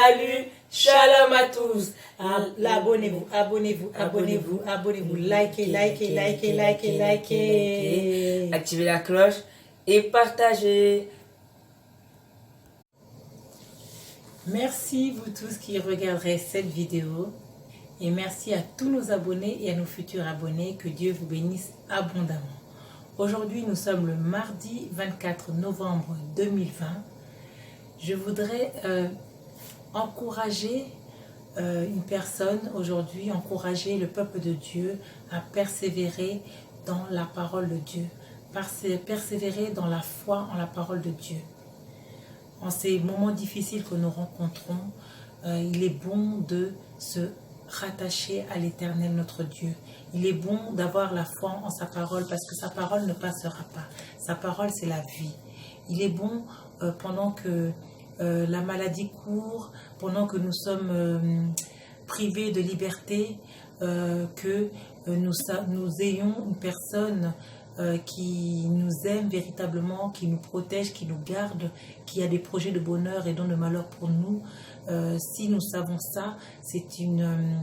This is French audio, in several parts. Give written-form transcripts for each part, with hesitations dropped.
Salut, shalom à tous. Abonnez-vous, likez. Activez la cloche et partagez. Merci vous tous qui regarderez cette vidéo. Et merci à tous nos abonnés et à nos futurs abonnés. Que Dieu vous bénisse abondamment. Aujourd'hui, nous sommes le mardi 24 novembre 2020. Je voudrais encourager une personne aujourd'hui, encourager le peuple de Dieu à persévérer dans la parole de Dieu, persévérer dans la foi en la parole de Dieu. En ces moments difficiles que nous rencontrons, il est bon de se rattacher à l'Éternel notre Dieu. Il est bon d'avoir la foi en sa parole parce que sa parole ne passera pas. Sa parole, c'est la vie. Il est bon pendant que la maladie court, pendant que nous sommes privés de liberté, que nous ayons une personne qui nous aime véritablement, qui nous protège, qui nous garde, qui a des projets de bonheur et non de malheur pour nous. Si nous savons ça, c'est une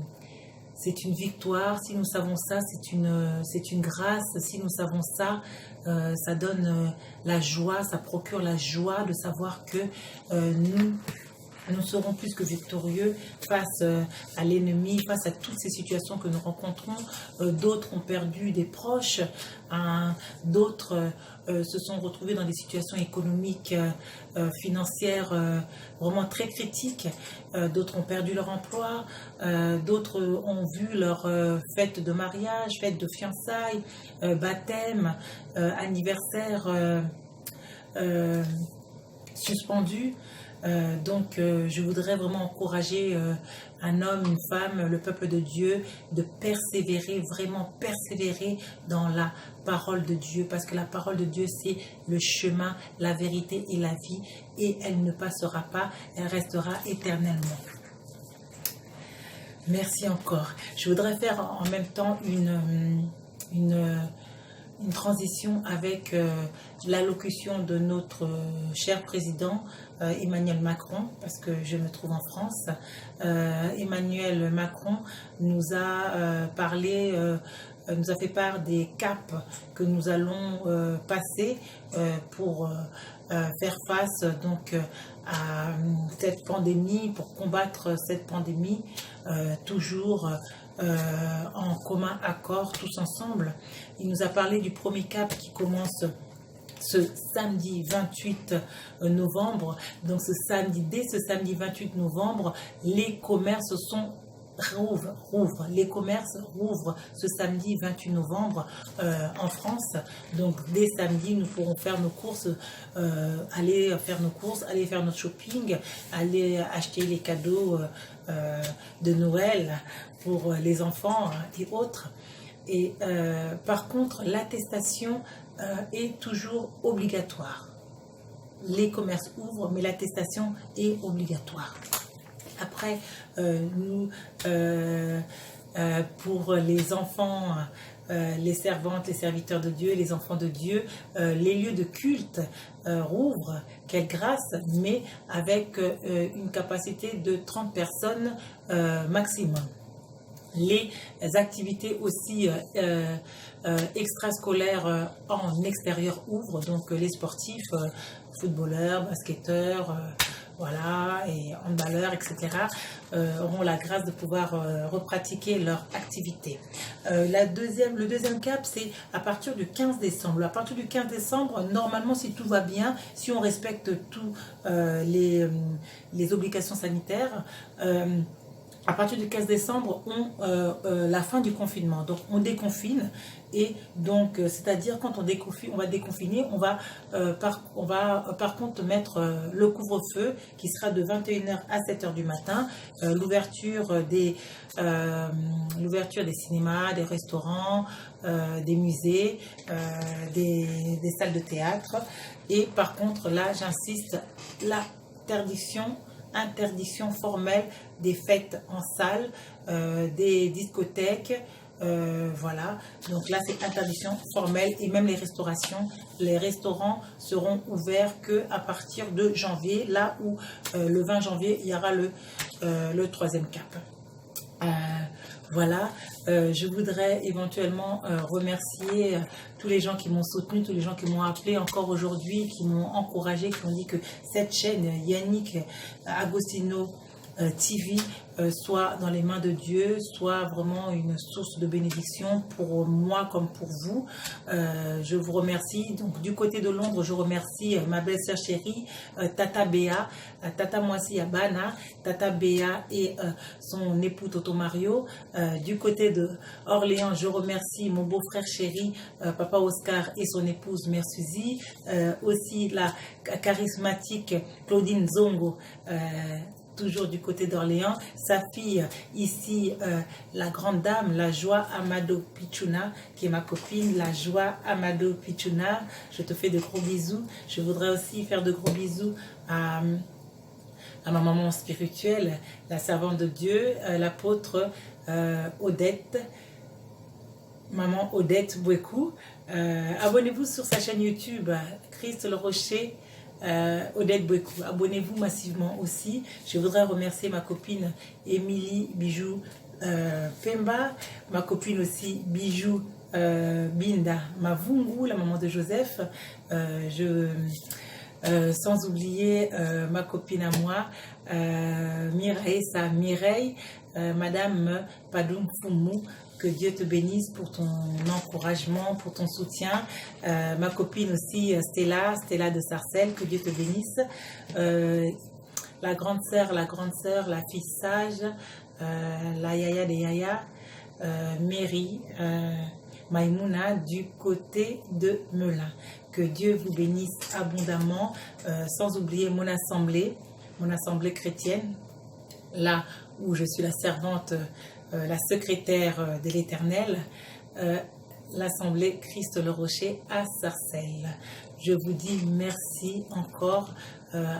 victoire. Si nous savons ça, c'est une grâce. Si nous savons ça, ça donne la joie, ça procure la joie de savoir que nous serons plus que victorieux face à l'ennemi, face à toutes ces situations que nous rencontrons. D'autres ont perdu des proches, d'autres se sont retrouvés dans des situations économiques, financières vraiment très critiques. D'autres ont perdu leur emploi, d'autres ont vu leur fête de mariage, fête de fiançailles, baptême, anniversaire suspendu. Donc je voudrais vraiment encourager un homme, une femme, le peuple de Dieu de persévérer, vraiment persévérer dans la parole de Dieu, parce que la parole de Dieu c'est le chemin, la vérité et la vie, et elle ne passera pas, elle restera éternellement. Merci encore. Je voudrais faire en même temps une transition avec l'allocution de notre cher président Emmanuel Macron, parce que je me trouve en France. Emmanuel Macron nous a nous a fait part des caps que nous allons passer pour faire face donc à cette pandémie, pour combattre cette pandémie, toujours en commun accord, tous ensemble. Il nous a parlé du premier cap qui commence ce samedi 28 novembre. Donc dès ce samedi 28 novembre, les commerces rouvrent. Les commerces rouvrent ce samedi 28 novembre en France. Donc dès samedi, nous pourrons faire nos courses, aller faire nos courses, aller faire notre shopping, aller acheter les cadeaux de Noël pour les enfants et autres. Et par contre, l'attestation est toujours obligatoire. Les commerces ouvrent, mais l'attestation est obligatoire. Après, pour les enfants, les servantes, les serviteurs de Dieu, les enfants de Dieu, les lieux de culte rouvrent, quelle grâce, mais avec une capacité de 30 personnes maximum. Les activités aussi extrascolaires en extérieur ouvrent, donc les sportifs, footballeurs, basketteurs, voilà, et handballeurs, etc., auront la grâce de pouvoir repratiquer leur activité. Le deuxième cap, c'est à partir du 15 décembre. À partir du 15 décembre, normalement, si tout va bien, si on respecte toutes les obligations sanitaires, à partir du 15 décembre, la fin du confinement. Donc, on déconfine. Et donc, c'est-à-dire, quand on va déconfiner, on va par contre mettre le couvre-feu qui sera de 21h à 7h du matin, l'ouverture des cinémas, des restaurants, des musées, des salles de théâtre. Et par contre, là, j'insiste, interdiction formelle des fêtes en salle, des discothèques, Voilà, donc là c'est interdiction formelle et même les restaurants seront ouverts que à partir de janvier, là où le 20 janvier il y aura le troisième cap. Voilà, je voudrais éventuellement remercier tous les gens qui m'ont soutenu, tous les gens qui m'ont appelé encore aujourd'hui, qui m'ont encouragé, qui ont dit que cette chaîne Yannick Agostino TV soit dans les mains de Dieu, soit vraiment une source de bénédiction pour moi comme pour vous. Je vous remercie. Donc du côté de Londres, je remercie ma belle-sœur chérie, Tata Béa, Tata Moissi Abana, Tata Béa et son époux Toto Mario. Du côté de Orléans, je remercie mon beau-frère chéri, Papa Oscar et son épouse Mère Suzy. Aussi la charismatique Claudine Zongo, toujours du côté d'Orléans, sa fille ici, la grande dame, la joie Amado Pichuna, qui est ma copine, la joie Amado Pichuna, je te fais de gros bisous. Je voudrais aussi faire de gros bisous à ma maman spirituelle, la servante de Dieu, l'apôtre Odette, maman Odette Bouekou. Abonnez-vous sur sa chaîne YouTube, Christ le Rocher, Odette Bouekou. Abonnez-vous massivement aussi. Je voudrais remercier ma copine Émilie Bijou Pemba, ma copine aussi Bijou Binda Mavungu, la maman de Joseph. Sans oublier ma copine à moi, Mireille, Madame Padoum Foumou. Que Dieu te bénisse pour ton encouragement, pour ton soutien. Ma copine aussi, Stella de Sarcelles, que Dieu te bénisse. La grande sœur, la fille sage, la yaya des yaya, Mary, Maïmouna, du côté de Melun. Que Dieu vous bénisse abondamment, sans oublier mon assemblée chrétienne, là où je suis la servante, la secrétaire de l'Éternel, l'Assemblée Christ le Rocher à Sarcelles. Je vous dis merci encore.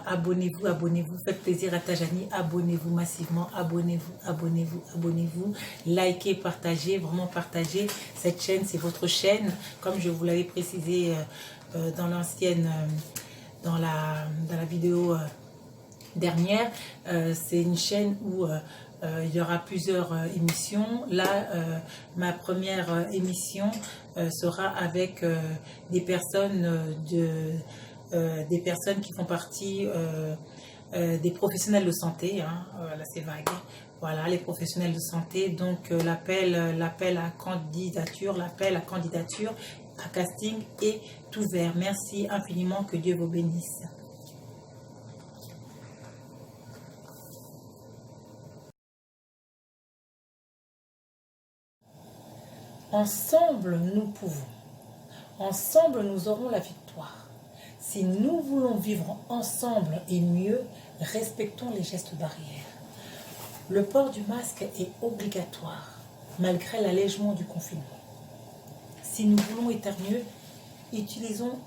Abonnez-vous, faites plaisir à Tajani, abonnez-vous massivement, abonnez-vous, likez, partagez, vraiment partagez. Cette chaîne, c'est votre chaîne, comme je vous l'avais précisé dans l'ancienne, dans la vidéo dernière. C'est une chaîne où il y aura plusieurs émissions. Là, ma première émission sera avec des personnes qui font partie des professionnels de santé. Là, c'est vague. Voilà, les professionnels de santé. Donc, l'appel à candidature, à casting est ouvert. Merci infiniment. Que Dieu vous bénisse. Ensemble, nous pouvons. Ensemble, nous aurons la victoire. Si nous voulons vivre ensemble et mieux, respectons les gestes barrières. Le port du masque est obligatoire, malgré l'allègement du confinement. Si nous voulons éternuer, utilisons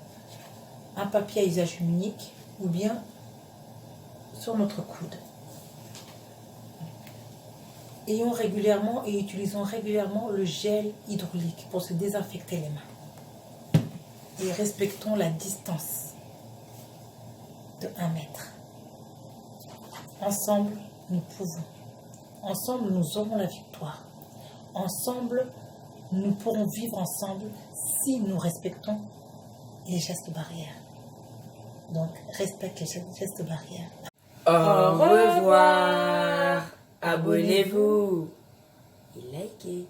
un papier à usage unique ou bien sur notre coude. Ayons régulièrement et utilisons régulièrement le gel hydraulique pour se désinfecter les mains. Et respectons la distance de 1 mètre. Ensemble, nous pouvons. Ensemble, nous aurons la victoire. Ensemble, nous pourrons vivre ensemble si nous respectons les gestes barrières. Donc, respecte les gestes barrières. Au revoir. Abonnez-vous et likez.